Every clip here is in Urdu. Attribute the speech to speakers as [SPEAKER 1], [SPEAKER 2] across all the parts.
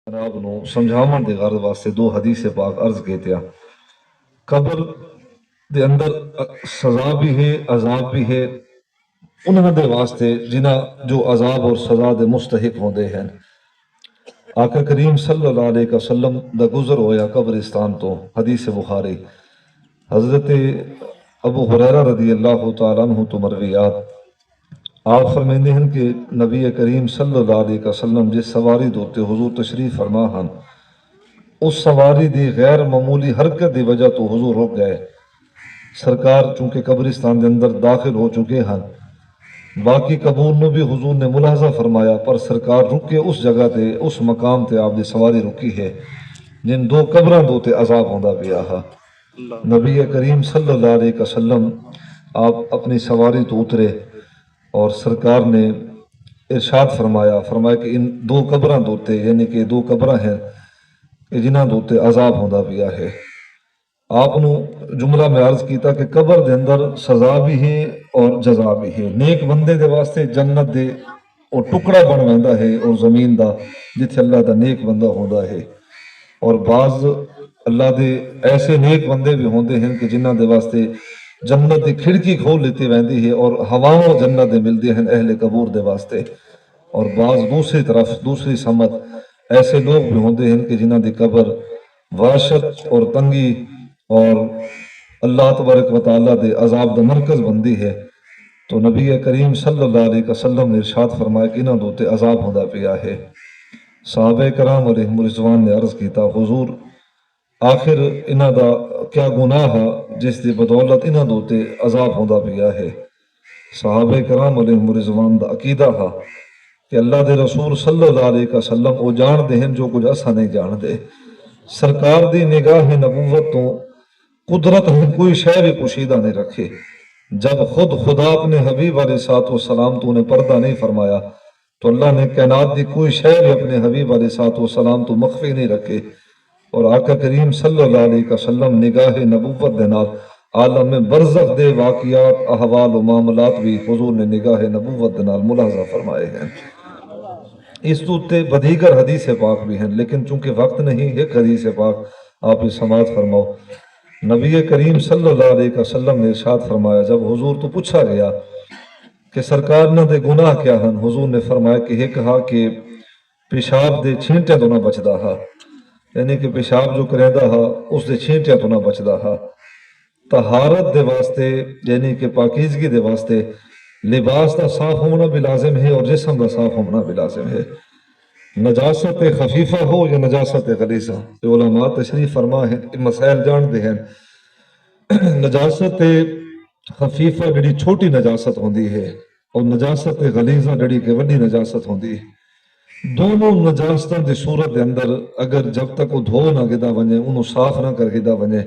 [SPEAKER 1] جناب نو سمجھاون دے غرض واسطے دو حدیث پاک عرض کیتیا۔ قبر دے اندر سزا بھی ہے عذاب بھی ہے انہاں دے واسطے جنہاں جو عذاب اور سزا دے مستحق ہوندے ہیں۔ آقا کریم صلی اللہ علیہ وسلم دا گزر ہویا قبرستان تو، حدیث بخاری حضرت ابو ہریرہ رضی اللہ تعالیٰ عنہ تو مرویات، آپ فرمیندے ہیں کہ نبی کریم صلی اللہ علیہ وسلم جس سواری دوتے حضور تشریف فرما ہن، اس سواری دی غیر معمولی حرکت دی وجہ تو حضور رک گئے۔ سرکار چونکہ قبرستان دے اندر داخل ہو چکے ہیں، باقی قبور نو بھی حضور نے ملاحظہ فرمایا، پر سرکار رک کے اس جگہ تے اس مقام تے آپ دی سواری رکی ہے جن دو قبراں دو تے عذاب ہوندا پیا ہے۔ نبی کریم صلی اللہ علیہ وسلم آپ اپنی سواری تو اترے اور سرکار نے ارشاد فرمایا کہ ان دو قبراں دوتے، یعنی کہ دو قبراں ہیں کہ جنہاں دوتے عذاب ہوندا پیا ہے۔ آپ نو جملہ میں عرض کیتا کہ قبر دے اندر سزا بھی ہے اور جزا بھی ہے۔ نیک بندے دے واسطے جنت دے اور ٹکڑا بن ویندا ہے اور زمین دا جتھے اللہ دا نیک بندہ ہوندا ہے، اور بعض اللہ دے ایسے نیک بندے بھی ہوندے ہیں کہ جنہاں دے واسطے جنت دی کھڑکی کھول لیتی ویندی ہے اور ہواؤں جنت دے ملدی ہیں اہل قبور دے واسطے، اور بعض دوسری طرف دوسری سمت ایسے لوگ بھی ہوندے ہیں کہ جنہاں دی قبر وحشت اور تنگی اور اللہ تبارک و تعالیٰ دے عذاب دا مرکز بندی ہے۔ تو نبی کریم صلی اللہ علیہ وسلم نے ارشاد فرمایا کہ انہاں دوتے عذاب ہوندا پیا ہے۔ صحابہ کرام علیہم رضوان نے عرض کیتا، حضور آخر انہاں دا کیا گناہ ہے جس دی بدولت انہاں دوتے عذاب ہوندا پیا ہے؟ صحابہ کرام علیہم رضوان دا عقیدہ ہے کہ اللہ دے رسول صلی اللہ علیہ وسلم وہ جان دے ہیں جو کچھ اساں نہیں جان دے۔ سرکار دی نگاہ نبوت تو قدرت ہم کوئی شے بھی پوشیدہ نہیں رکھے۔ جب خود خدا اپنے حبیب علیہ الصلوۃ والسلام تو انہیں پردہ نہیں فرمایا تو اللہ نے کائنات دی کوئی شے بھی اپنے حبیب علیہ الصلوۃ والسلام تو مخفی نہیں رکھے، اور آقا کریم صلی اللہ علیہ وسلم نگاہ نبوت دے نال عالم برزخ دے واقعات احوال و معاملات بھی حضور نے نگاہ نبوت دے نال ملاحظہ فرمائے ہیں۔ اس تو تے بدیگر حدیث پاک بھی ہیں، لیکن چونکہ وقت نہیں ایک حدیث پاک آپ اس سماعت فرماؤ۔ نبی کریم صلی اللہ علیہ وسلم نے ارشاد فرمایا، جب حضور تو پوچھا گیا کہ سرکار نہ دے گناہ کیا ہیں، حضور نے فرمایا کہ ایک کہا کہ پیشاب دے چھینٹے تو نہ بچدا ہا، یعنی کہ پیشاب جو کریندہ ہا اس دے چھینٹے تو نہ بچدا ہا۔ طہارت دے واسطے یعنی کہ پاکیزگی دے واسطے لباس دا صاف ہونا بھی لازم ہے اور جسم دا صاف ہونا بھی لازم ہے۔ نجاست خفیفہ ہو یا نجاست غلیظہ، علماء تشریف فرما ہے مسائل جان دے ہیں۔ نجاست خفیفہ جڑی چھوٹی نجاست ہوندی ہے اور نجاست غلیظہ جڑی کہ وڈی نجاست ہوندی ہے۔ دونوں نجاستاں دی صورت دے اندر اگر جب تک وہ دھو نہ گدا ونجے، انہوں صاف نہ کر گدا ونجے،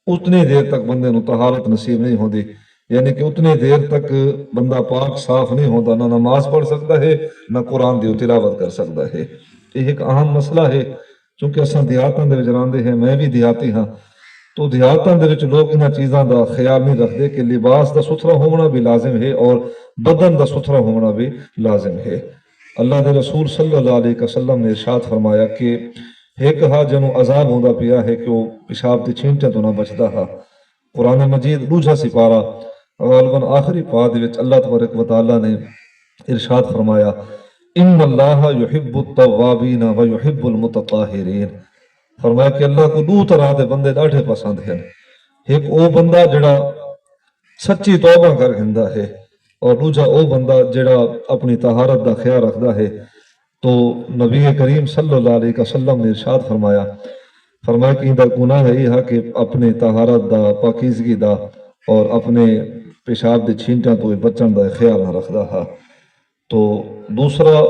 [SPEAKER 1] اتنی دیر تک بندے نو طہارت نصیب نہیں ہوندی، یعنی کہ اتنی دیر تک بندہ پاک صاف نہیں ہوتا، نہ نماز پڑھ سکتا ہے نہ قرآن دی تلاوت کر سکتا ہے۔ یہ ایک اہم مسئلہ ہے، چونکہ اساں دیہاتاں دے وچ رہندے ہیں، میں بھی دیہاتی ہاں، تو دیہاتاں دے وچ لوگ انہاں چیزاں دا خیال نہیں رکھتے کہ لباس دا ستھرا ہونا بھی لازم ہے اور بدن دا ستھرا ہونا بھی لازم ہے۔ اللہ دے رسول صلی اللہ علیہ وسلم نے ارشاد فرمایا کہ ایک ہا جنوں عذاب ہوندا پیا ہے کہ وہ پیشاب دی چھینٹے تو نہ بچدا ہا۔ قرآن مجید دوجھا سپارہ غالباً آخری پارہ دے وچ اللہ تبارک و تعالیٰ نے ارشاد فرمایا، ان اللہ یحب التوابین و یحب المتطہرین، فرمایا کہ اللہ کو دو طرح دے بندے ڈاٹھے پسند ہیں۔ ایک او بندہ جڑا سچی توبہ کر گھندا ہے، اور دوجا او بندہ جڑا اپنی طہارت دا خیال رکھدا ہے۔ تو نبی کریم صلی اللہ علیہ وسلم نے ارشاد فرمایا کہ اندر گناہ ہے یہ کہ اپنے طہارت دا، پاکیزگی دا اور اپنے پیشاب دے چھینٹاں تو بچن دا خیال نہ رکھدا ہا۔ تو دوسرا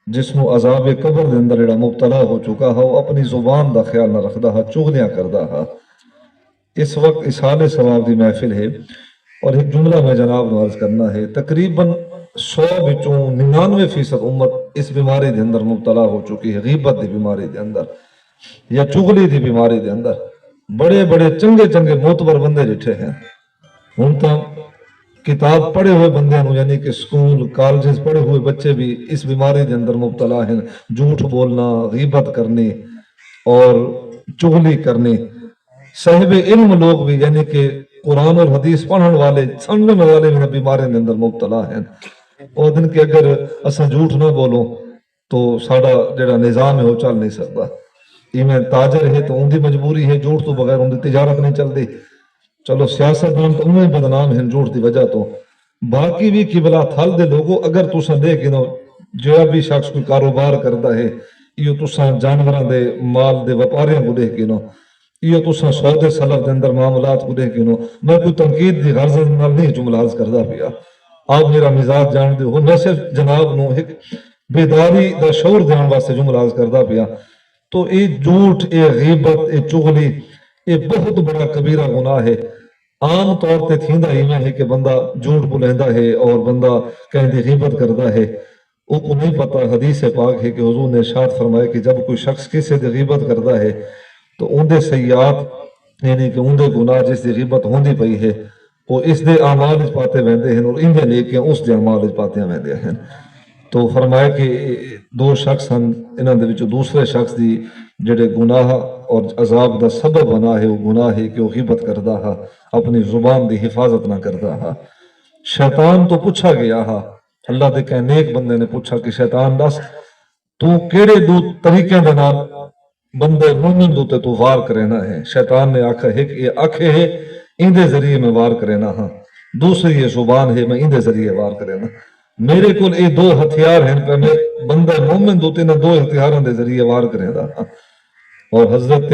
[SPEAKER 1] جس نو عذاب قبر دے اندر جڑا مبتلا ہو چکا ہا، وہ اپنی زبان دا خیال نہ رکھدا ہا، چغلیاں کردا ہا۔ اس وقت اصحاب ثواب دی محفل ہے، اور ایک جملہ میں جناب نو عرض کرنا ہے، تقریباً 100 وچوں 99% امت اس بیماری دے اندر مبتلا ہو چکی ہے، غیبت دی بیماری دے اندر یا چغلی دی بیماری دے اندر۔ بڑے بڑے چنگے چنگے معتبر بندے جٹھے ہیں، ہن تو کتاب پڑھے ہوئے بندے نو یعنی کہ سکول کالجز پڑھے ہوئے بچے بھی اس بیماری دے اندر مبتلا ہیں، جھوٹ بولنا، غیبت کرنی اور چغلی کرنی۔ صاحب علم لوگ بھی یعنی کہ قرآن اور حدیث پڑھن والے سمجھن والے بھی بیماری دے اندر مبتلا ہیں۔ اور دن کہ اگر اساں جھوٹ نہ بولو تو ساڈا جڑا نظام ہے وہ چل نہیں سکتا۔ میں تاجر ہے تو ان کی مجبوری ہے، جھوٹ تو بغیر ان کی تجارت نہیں چلتی۔ چلو سیاستدان تو انہیں بدنام ہیں جھوٹ کی وجہ تو، باقی بھی قبلہ تھل دے لوگو اگر تساں دے گنو جو بھی شخص کوئی کاروبار کرتا ہے یہ تساں جانوراں دے مال دے وپاریاں کو دیکھ گنو، یہ تساں سودے سلف دے اندر معاملات کو دیکھ گنو۔ میں کوئی تنقید دی غرض نال نہیں جملہ عرض کردا پیا، آپ میرا مزاج جان دے ہو، میں صرف جناب نو ایک بیداری دا شعور دینے واسطے جملہ عرض کردا پیا۔ تو یہ جھوٹ، یہ غیبت، یہ چغلی یہ بہت بڑا کبیرہ گناہ ہے۔ عام طور تے تھیندا ہی میں ہے کہ بندہ جھوٹ بولیندا ہے اور بندہ کہیں دی غیبت کردا ہے، وہ کو نہیں پتا حدیث پاک ہے کہ حضور نے ارشاد فرمایا کہ جب کوئی شخص کسی دی غیبت کردا ہے تو ان دے سیئات یعنی کہ ان دے گناہ جس دی غیبت ہوندی پئی ہے وہ اس دے اعمال وچ پاتے ویندے ہیں اور ان دے نیکیاں اس دے اعمال وچ پاتے ویندے ہیں۔ تو فرمایا کہ دو شخص ہیں، انہاں دے وچوں دوسرے شخص دی جڑے گناہ اور عذاب دا سبب بنا ہے وہ گناہ ہے کہ وہ غیبت کردا ہا، اپنی زبان دی حفاظت نہ کردا ہا۔ شیطان تو پوچھا گیا ہا، اللہ دے کہ نیک بندے نے پوچھا کہ شیطان دس تو کیڑے دو طریقے دے نال بندے مومن دو تے تو وار کرینا ہے؟ شیطان نے آکھا ہے کہ یہ آنکھیں ہے ان دے ذریعے میں وار کرینا ہاں، دوسری یہ زبان ہے میں ان دے ذریعے وار کرینا۔ میرے کول یہ دو ہتھیار ہیں پہ میں بندہ مومن دو تینا دو ہتھیاروں دے ذریعے وار کرے دا۔ اور حضرت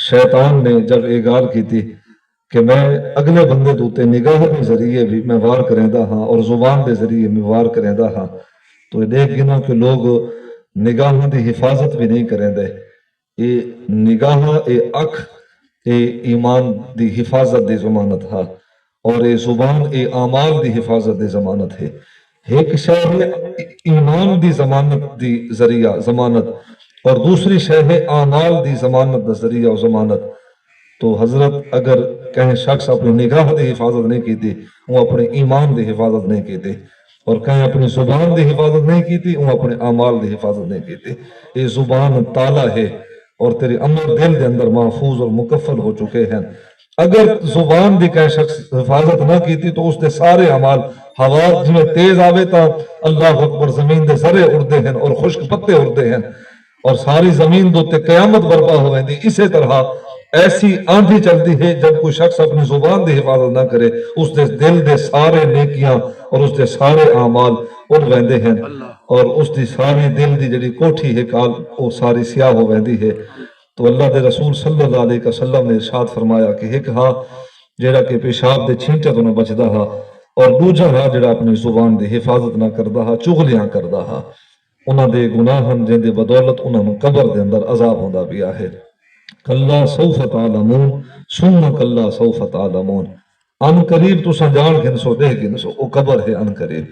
[SPEAKER 1] شیطان نے جب یہ گال کی تھی کہ میں اگلے بندے دوتے نگاہ کے ذریعے بھی میں وار کریں دا ہاں اور زبان دے ذریعے میں وار کریں دا ہاں، تو یہ دیکھ گنا کہ لوگ نگاہوں دی حفاظت بھی نہیں کریں دے۔ یہ نگاہ اے اکھ اے ایمان دی حفاظت دی ضمانت ہا اور یہ زبان اے اعمال دی حفاظت دی ضمانت ہے۔ ایک شے ہے ایمان دی ضمانت دی ذریعہ ضمانت اور دوسری شے ہے اعمال دی ضمانت دا ذریعہ و ضمانت۔ تو حضرت اگر کہیں شخص اپنی نگاہ دی حفاظت نہیں کی تھی وہ اپنے ایمان دی حفاظت نہیں کی تھی، اور کہیں اپنی زبان دی حفاظت نہیں کی تھی وہ اپنے اعمال دی حفاظت نہیں کی تھی۔ یہ زبان تالا ہے اور تیرے عمل دل دے اندر محفوظ اور مکفل ہو چکے ہیں۔ اگر زبان دی کہیں شخص حفاظت نہ کی تھی تو اس دے سارے اعمال ہوا جنہیں تیز آوے تا اللہ اکبر زمین دے ذرے اڑتے ہیں اور خشک پتے اڑتے ہیں اور ساری زمین دوتے قیامت برپا ہوئے دی۔ اسی طرح ایسی آندھی چلتی ہے جب کوئی شخص اپنی زبان دی حفاظت نہ کرے اس دے دل دے سارے نیکیاں اور اس دے سارے اعمال اڑ ویندے ہیں اور اس دی ساری دل دی جڑی کوٹھی ہے کال وہ ساری سیاہ ہو ویندی ہے۔ تو اللہ دے رسول صلی اللہ علیہ وسلم نے ارشاد فرمایا کہ ایک ہا جڑا کہ پیشاب دے چھینٹے تو نہ بچدا ہا اور دوجا ہا جڑا اپنی زبان دی حفاظت نہ کردا ہا، چغلیاں کردا ہا، انہاں دے گناہاں جن دے بدولت انہاں نوں قبر دے اندر عذاب ہوندا پیا ہے۔ کلا سوف تعلمون ثم کلا سوف تعلمون، ان قریب تساں جان گنسو دیکھ گنسو وہ قبر ہے ان قریب،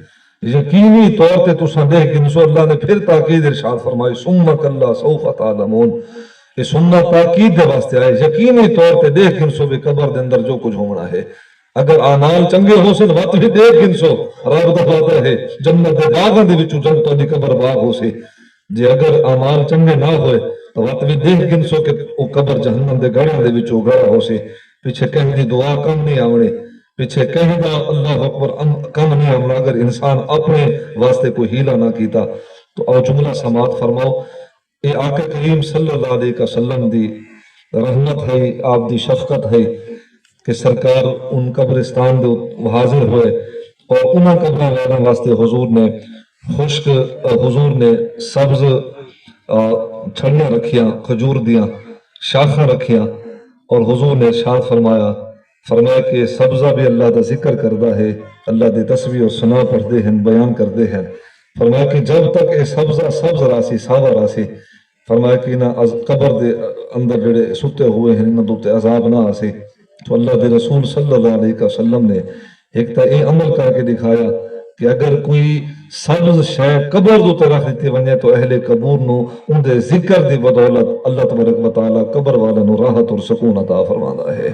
[SPEAKER 1] یقینی طور تے تساں دیکھ گنسو۔ اللہ نے پھر تاکید ارشاد فرمائی ثم کلا سوف تعلمون، یہ سننا تاکید دے واسطے آئے، یقینی طور تے دیکھ گنسو بھی قبر دے اندر جو کچھ ہونا ہے۔ اگر اعمال چنگے ہو سن وقت بھی دیکھ گنسو، رب دا وعدہ ہے جنت دے باغاں دے وچوں جنتوں دی قبر باغ ہو سی۔ جے اگر اعمال چنگے نہ ہوئے تو وقت بھی دیکھ گنسو کہ وہ قبر جہنم دے گڑھاں دے وچوں گڑھا ہو سی۔ پیچھے کہیں دی دعا کم نہیں آونے، پیچھے کہیں دا اللہ اکبر کم نہیں آونا اگر انسان اپنے واسطے کوئی ہیلا نہ کیتا۔ تو او جملہ سماعت فرماؤ، اے آقا کریم صلی اللہ علیہ وسلم دی رحمت ہے، آپ دی شفقت ہے کہ سرکار ان قبرستان دے حاضر ہوئے اور انہاں قبروں والوں واسطے حضور نے خشک حضور نے سبز چھڑیاں رکھیاں، کھجور دیاں شاخاں رکھیاں اور حضور نے ارشاد فرمایا کہ سبزہ بھی اللہ دا ذکر کردہ ہے، اللہ دی تسبیح و ثنا پڑھتے ہیں، بیان کرتے ہیں۔ فرمایا کہ جب تک اے سبزہ سبز راسی ساوا راسی، فرمایا کہ نہ قبر دے اندر جڑے ستے ہوئے ہیں نہ دوتے عذاب نہ آسی۔ تو اللہ دے رسول صلی اللہ علیہ وسلم نے ایک تا اے عمل کر کے دکھایا کہ اگر کوئی سبز شے قبر دوتے رکھ دیتے ونجے تو اہل قبور نو ان دے ذکر دی بدولت اللہ تبارک و تعالی قبر والے نو راحت اور سکون عطا فرماتا ہے۔